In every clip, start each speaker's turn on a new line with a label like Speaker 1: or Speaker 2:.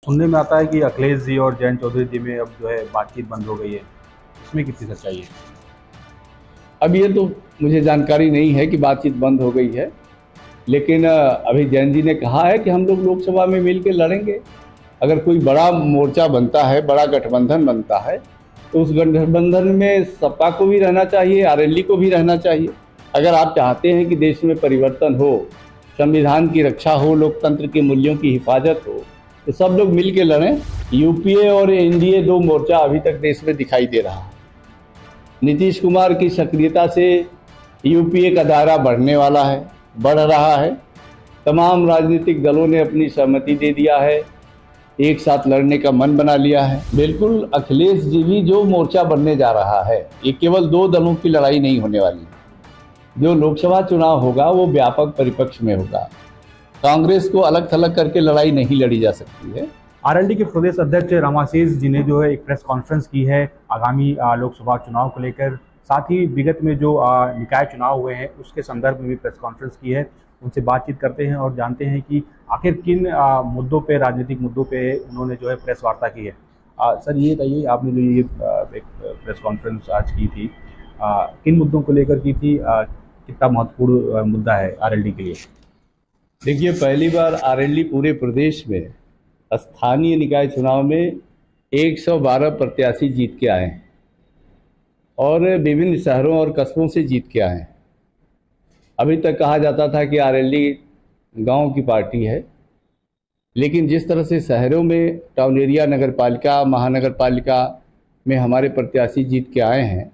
Speaker 1: सुनने में आता है कि अखिलेश जी और जयंत चौधरी जी में अब जो है बातचीत बंद हो गई है। इसमें कितनी सच्चाई है?
Speaker 2: अब ये तो मुझे जानकारी नहीं है कि बातचीत बंद हो गई है, लेकिन अभी जैन जी ने कहा है कि हम लोग लोकसभा में मिलकर लड़ेंगे। अगर कोई बड़ा मोर्चा बनता है, बड़ा गठबंधन बनता है, तो उस गठबंधन में सपा को भी रहना चाहिए, आरएलडी को भी रहना चाहिए। अगर आप चाहते हैं कि देश में परिवर्तन हो, संविधान की रक्षा हो, लोकतंत्र के मूल्यों की हिफाजत हो, तो सब लोग मिल के लड़ें। यूपीए और एनडीए दो मोर्चा अभी तक देश में दिखाई दे रहा है। नीतीश कुमार की सक्रियता से यूपीए का दायरा बढ़ रहा है। तमाम राजनीतिक दलों ने अपनी सहमति दे दिया है, एक साथ लड़ने का मन बना लिया है। बिल्कुल, अखिलेश जी भी जो मोर्चा बनने जा रहा है, ये केवल दो दलों की लड़ाई नहीं होने वाली। जो लोकसभा चुनाव होगा वो व्यापक परिप्रेक्ष्य में होगा। कांग्रेस को अलग थलग करके लड़ाई नहीं लड़ी जा सकती है।
Speaker 1: आरएलडी के प्रदेश अध्यक्ष रामाशीष जी ने जो है एक प्रेस कॉन्फ्रेंस की है आगामी लोकसभा चुनाव को लेकर। साथ ही विगत में जो निकाय चुनाव हुए हैं उसके संदर्भ में भी प्रेस कॉन्फ्रेंस की है। उनसे बातचीत करते हैं और जानते हैं कि आखिर किन मुद्दों पे, राजनीतिक मुद्दों पे उन्होंने जो है प्रेस वार्ता की है। सर, ये बताइए, आपने जो ये एक प्रेस कॉन्फ्रेंस आज की थी, किन मुद्दों को लेकर की थी? कितना महत्वपूर्ण मुद्दा है आरएलडी के लिए?
Speaker 2: देखिए, पहली बार आरएलडी पूरे प्रदेश में स्थानीय निकाय चुनाव में 112 प्रत्याशी जीत के आए हैं और विभिन्न शहरों और कस्बों से जीत के आए हैं। अभी तक कहा जाता था कि आरएलडी गांव की पार्टी है, लेकिन जिस तरह से शहरों में टाउन एरिया, नगर पालिका, महानगर पालिका में हमारे प्रत्याशी जीत के आए हैं,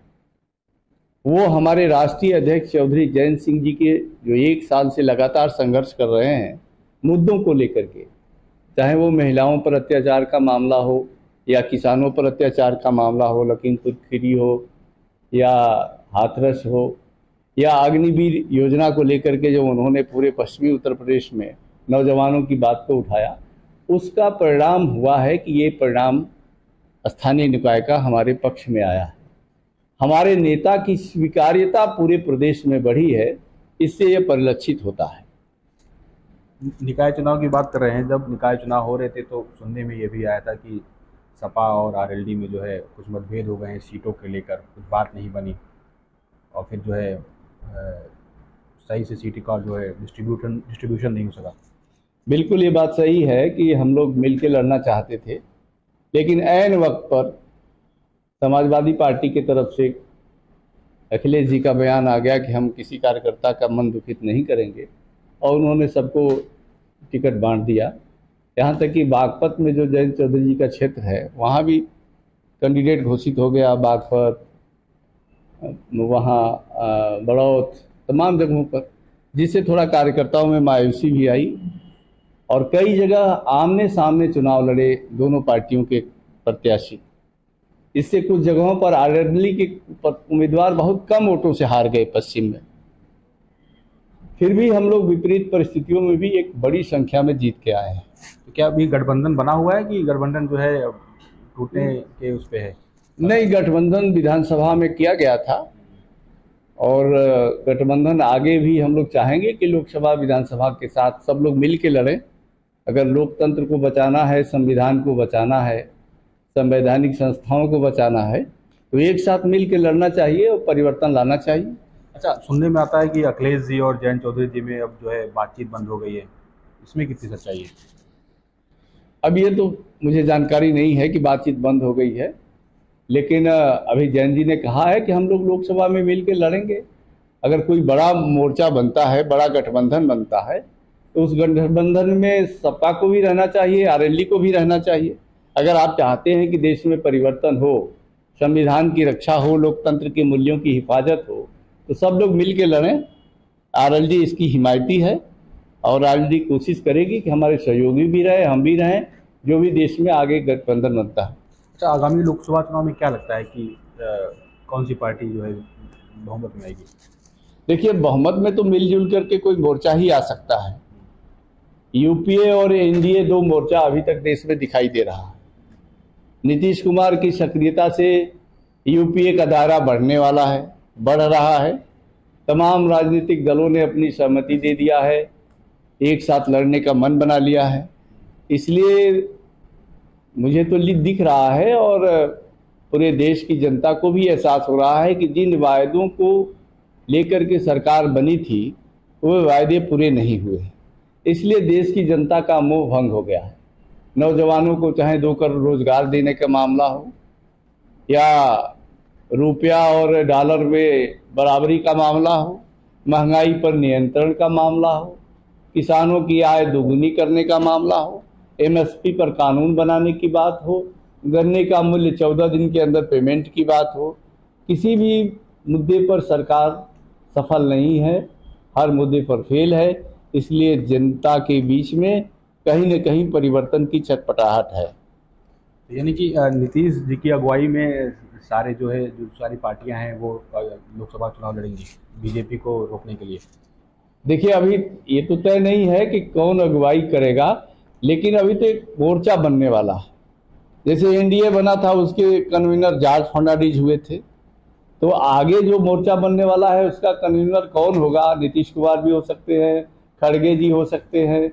Speaker 2: वो हमारे राष्ट्रीय अध्यक्ष चौधरी जयंत सिंह जी के जो 1 साल से लगातार संघर्ष कर रहे हैं मुद्दों को लेकर के, चाहे वो महिलाओं पर अत्याचार का मामला हो या किसानों पर अत्याचार का मामला हो, लखीमपुर खीरी हो या हाथरस हो, या अग्निवीर योजना को लेकर के जो उन्होंने पूरे पश्चिमी उत्तर प्रदेश में नौजवानों की बात को उठाया, उसका परिणाम हुआ है कि ये परिणाम स्थानीय निकाय का हमारे पक्ष में आया है। हमारे नेता की स्वीकार्यता पूरे प्रदेश में बढ़ी है, इससे ये परिलक्षित होता है।
Speaker 1: निकाय चुनाव की बात कर रहे हैं। जब निकाय चुनाव हो रहे थे तो सुनने में ये भी आया था कि सपा और आरएलडी में जो है कुछ मतभेद हो गए हैं सीटों के लेकर, कुछ बात नहीं बनी और फिर जो है सही से सीट का जो है डिस्ट्रीब्यूशन नहीं हो सका।
Speaker 2: बिल्कुल, ये बात सही है कि हम लोग मिलकर लड़ना चाहते थे, लेकिन ऐन वक्त पर समाजवादी पार्टी की तरफ से अखिलेश जी का बयान आ गया कि हम किसी कार्यकर्ता का मन दुखित नहीं करेंगे, और उन्होंने सबको टिकट बांट दिया। यहाँ तक कि बागपत में जो जयंत चौधरी जी का क्षेत्र है, वहाँ भी कैंडिडेट घोषित हो गया। बागपत, वहाँ बड़ौत, तमाम जगहों पर, जिससे थोड़ा कार्यकर्ताओं में मायूसी भी आई और कई जगह आमने सामने चुनाव लड़े दोनों पार्टियों के प्रत्याशी। इससे कुछ जगहों पर आरएलडी के उम्मीदवार बहुत कम वोटों से हार गए पश्चिम में। फिर भी हम लोग विपरीत परिस्थितियों में भी एक बड़ी संख्या में जीत के आए हैं।
Speaker 1: तो क्या अभी गठबंधन बना हुआ है कि गठबंधन जो है टूटने के उस पे है?
Speaker 2: नहीं, गठबंधन विधानसभा में किया गया था और गठबंधन आगे भी हम लोग चाहेंगे कि लोकसभा विधानसभा के साथ सब लोग मिल के लड़ें। अगर लोकतंत्र को बचाना है, संविधान को बचाना है, संवैधानिक संस्थाओं को बचाना है, तो एक साथ मिल के लड़ना चाहिए और परिवर्तन लाना चाहिए।
Speaker 1: अच्छा, सुनने में आता है कि अखिलेश जी और जयंत चौधरी जी में अब जो है बातचीत बंद हो गई है। इसमें कितनी सच्चाई है?
Speaker 2: अब ये तो मुझे जानकारी नहीं है कि बातचीत बंद हो गई है, लेकिन अभी जैन जी ने कहा है कि हम लोग लोकसभा में मिल के लड़ेंगे। अगर कोई बड़ा मोर्चा बनता है, बड़ा गठबंधन बनता है, तो उस गठबंधन में सपा को भी रहना चाहिए, आरएलडी को भी रहना चाहिए। अगर आप चाहते हैं कि देश में परिवर्तन हो, संविधान की रक्षा हो, लोकतंत्र के मूल्यों की हिफाजत हो, तो सब लोग मिल के लड़ें। आरएलडी इसकी हिमायती है और आरएलडी कोशिश करेगी कि हमारे सहयोगी भी रहे, हम भी रहें, जो भी देश में आगे गठबंधन बनता है।
Speaker 1: अच्छा, आगामी लोकसभा चुनाव में क्या लगता है कि कौन सी पार्टी जो है बहुमत में आएगी?
Speaker 2: देखिए, बहुमत में तो मिलजुल करके कोई मोर्चा ही आ सकता है। यूपीए और एनडीए दो मोर्चा अभी तक देश में दिखाई दे रहा है। नीतीश कुमार की सक्रियता से यूपीए का दायरा बढ़ रहा है। तमाम राजनीतिक दलों ने अपनी सहमति दे दिया है, एक साथ लड़ने का मन बना लिया है। इसलिए मुझे तो दिख रहा है और पूरे देश की जनता को भी एहसास हो रहा है कि जिन वायदों को लेकर के सरकार बनी थी वो वायदे पूरे नहीं हुए। इसलिए देश की जनता का मोह भंग हो गया है। नौजवानों को चाहे 2 करोड़ रोजगार देने का मामला हो या रुपया और डॉलर में बराबरी का मामला हो, महंगाई पर नियंत्रण का मामला हो, किसानों की आय दोगुनी करने का मामला हो, एमएसपी पर कानून बनाने की बात हो, गन्ने का मूल्य 14 दिन के अंदर पेमेंट की बात हो, किसी भी मुद्दे पर सरकार सफल नहीं है, हर मुद्दे पर फेल है। इसलिए जनता के बीच में कहीं न कहीं परिवर्तन की छटपटाहट है।
Speaker 1: यानी कि नीतीश जी की अगुवाई में सारे जो सारी पार्टियां हैं वो लोकसभा चुनाव लड़ेंगी बीजेपी को रोकने के लिए।
Speaker 2: देखिए, अभी ये तो तय नहीं है कि कौन अगुवाई करेगा, लेकिन अभी तो एक मोर्चा बनने वाला है। जैसे एनडीए बना था उसके कन्वीनर जॉर्ज फर्नांडिस हुए थे, तो आगे जो मोर्चा बनने वाला है उसका कन्वीनर कौन होगा? नीतीश कुमार भी हो सकते हैं, खड़गे जी हो सकते हैं,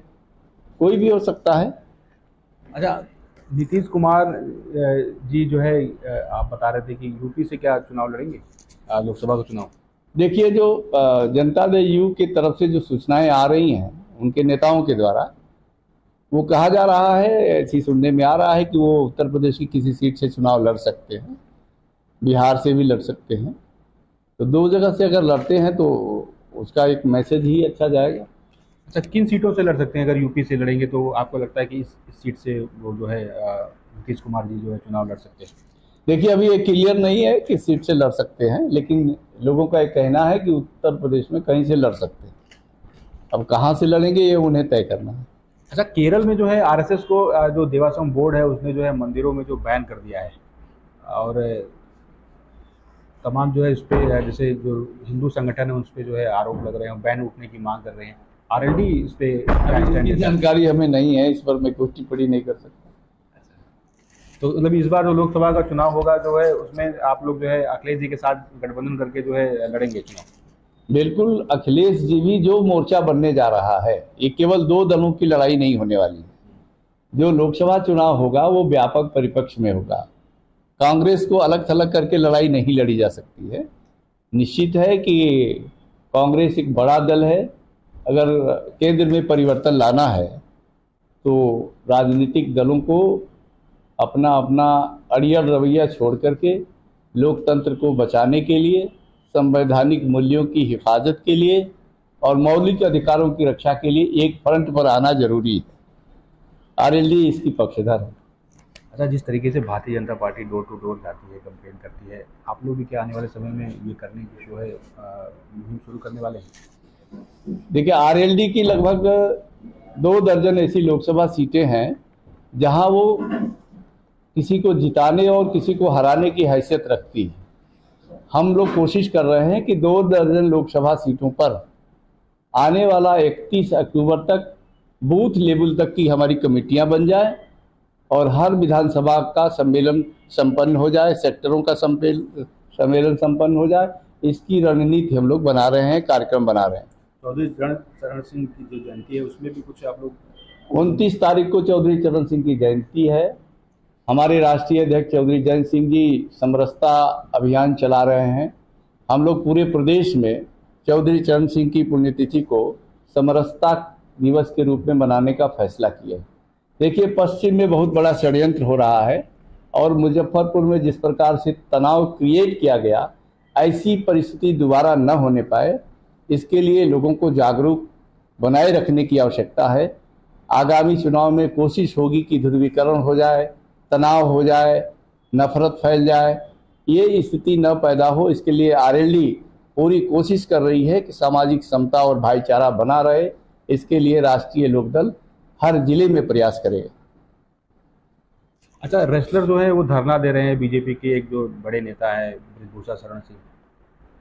Speaker 2: कोई भी हो सकता है।
Speaker 1: अच्छा, नीतीश कुमार जी जो है आप बता रहे थे कि यूपी से क्या चुनाव लड़ेंगे लोकसभा का चुनाव?
Speaker 2: देखिए, जो जनता दल यू की तरफ से जो सूचनाएं आ रही हैं उनके नेताओं के द्वारा, वो कहा जा रहा है, ऐसी सुनने में आ रहा है कि वो उत्तर प्रदेश की किसी सीट से चुनाव लड़ सकते हैं, बिहार से भी लड़ सकते हैं। तो 2 जगह से अगर लड़ते हैं तो उसका एक मैसेज ही अच्छा जाएगा।
Speaker 1: अच्छा, किन सीटों से लड़ सकते हैं? अगर यूपी से लड़ेंगे तो आपको लगता है कि इस सीट से वो जो है नीतीश कुमार जी जो है चुनाव लड़ सकते हैं?
Speaker 2: देखिए, अभी ये क्लियर नहीं है कि सीट से लड़ सकते हैं, लेकिन लोगों का एक कहना है कि उत्तर प्रदेश में कहीं से लड़ सकते हैं। अब कहाँ से लड़ेंगे ये उन्हें तय करना है।
Speaker 1: अच्छा, केरल में जो है आरएसएस को जो देवास्वम बोर्ड है उसने जो है मंदिरों में जो बैन कर दिया है और तमाम जो है इस पर जैसे जो हिंदू संगठन है उस पर जो है आरोप लग रहे हैं, बैन उठने की मांग कर रहे हैं। आरएलडी इस पे क्या स्टैंड लेता है?
Speaker 2: जानकारी हमें नहीं है, इस पर मैं कोई टिप्पणी नहीं कर सकता।
Speaker 1: तो मतलब इस बार जो लोकसभा का चुनाव होगा जो है उसमें आप लोग जो है अखिलेश जी के साथ गठबंधन करके जो है लड़ेंगे चुनाव?
Speaker 2: बिल्कुल, अखिलेश जी भी जो मोर्चा बनने जा रहा है, ये केवल 2 दलों की लड़ाई नहीं होने वाली है। जो लोकसभा चुनाव होगा वो व्यापक परिप्रेक्ष में होगा। कांग्रेस को अलग थलग करके लड़ाई नहीं लड़ी जा सकती है। निश्चित है कि कांग्रेस एक बड़ा दल है, अगर केंद्र में परिवर्तन लाना है तो राजनीतिक दलों को अपना अपना अड़ियल रवैया छोड़ करके लोकतंत्र को बचाने के लिए, संवैधानिक मूल्यों की हिफाजत के लिए और मौलिक अधिकारों की रक्षा के लिए एक फ्रंट पर आना जरूरी है। आरएलडी इसकी पक्षधर है।
Speaker 1: अच्छा, जिस तरीके से Bharatiya Janata party door to door जाती है, कंपेन करती है, आप लोग भी क्या आने वाले समय में ये करने की जो है मुहिम शुरू करने वाले हैं?
Speaker 2: देखिए, आरएलडी की लगभग 2 दर्जन ऐसी लोकसभा सीटें हैं जहां वो किसी को जिताने और किसी को हराने की हैसियत रखती है। हम लोग कोशिश कर रहे हैं कि 2 दर्जन लोकसभा सीटों पर आने वाला 31 अक्टूबर तक बूथ लेवल तक की हमारी कमेटियां बन जाए और हर विधानसभा का सम्मेलन संपन्न हो जाए, सेक्टरों का सम्मेलन संपन्न हो जाए। इसकी रणनीति हम लोग बना रहे हैं, कार्यक्रम बना रहे हैं।
Speaker 1: चौधरी चरण सिंह की जो जयंती है उसमें भी कुछ आप लोग?
Speaker 2: 29 तारीख को चौधरी चरण सिंह की जयंती है। हमारे राष्ट्रीय अध्यक्ष चौधरी जयंत सिंह जी समरसता अभियान चला रहे हैं। हम लोग पूरे प्रदेश में चौधरी चरण सिंह की पुण्यतिथि को समरसता दिवस के रूप में मनाने का फैसला किया है। देखिए, पश्चिम में बहुत बड़ा षड्यंत्र हो रहा है और मुजफ्फरपुर में जिस प्रकार से तनाव क्रिएट किया गया, ऐसी परिस्थिति दोबारा न होने पाए, इसके लिए लोगों को जागरूक बनाए रखने की आवश्यकता है। आगामी चुनाव में कोशिश होगी कि ध्रुवीकरण हो जाए, तनाव हो जाए, नफरत फैल जाए, ये स्थिति न पैदा हो। इसके लिए आरएलडी पूरी कोशिश कर रही है कि सामाजिक समता और भाईचारा बना रहे। इसके लिए राष्ट्रीय लोकदल हर जिले में प्रयास करेगा।
Speaker 1: अच्छा, रेसलर जो है वो धरना दे रहे हैं, बीजेपी के एक जो बड़े नेता है ब्रिजभूषण शरण सिंह,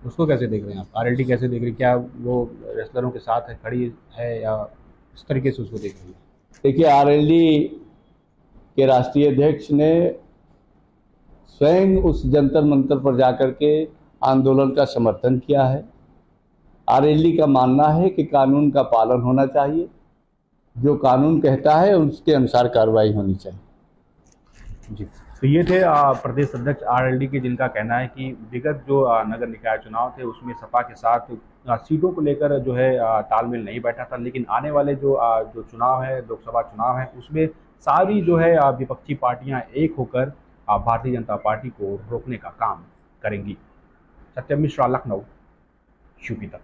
Speaker 1: उसको कैसे देख रहे हैं आप? आरएलडी कैसे देख रही है? क्या वो रेसलरों के साथ है, खड़ी है, या इस तरीके से उसको देख रही है?
Speaker 2: देखिए, आरएलडी के राष्ट्रीय अध्यक्ष ने स्वयं उस जंतर मंतर पर जाकर के आंदोलन का समर्थन किया है। आरएलडी का मानना है कि कानून का पालन होना चाहिए, जो कानून कहता है उसके अनुसार कार्रवाई होनी चाहिए।
Speaker 1: जी, तो ये थे प्रदेश अध्यक्ष आरएलडी के, जिनका कहना है कि विगत जो नगर निकाय चुनाव थे उसमें सपा के साथ सीटों को लेकर जो है तालमेल नहीं बैठा था, लेकिन आने वाले जो चुनाव है, लोकसभा चुनाव है, उसमें सारी जो है विपक्षी पार्टियां एक होकर भारतीय जनता पार्टी को रोकने का काम करेंगी। सत्यम मिश्रा, लखनऊ, यूपी तक।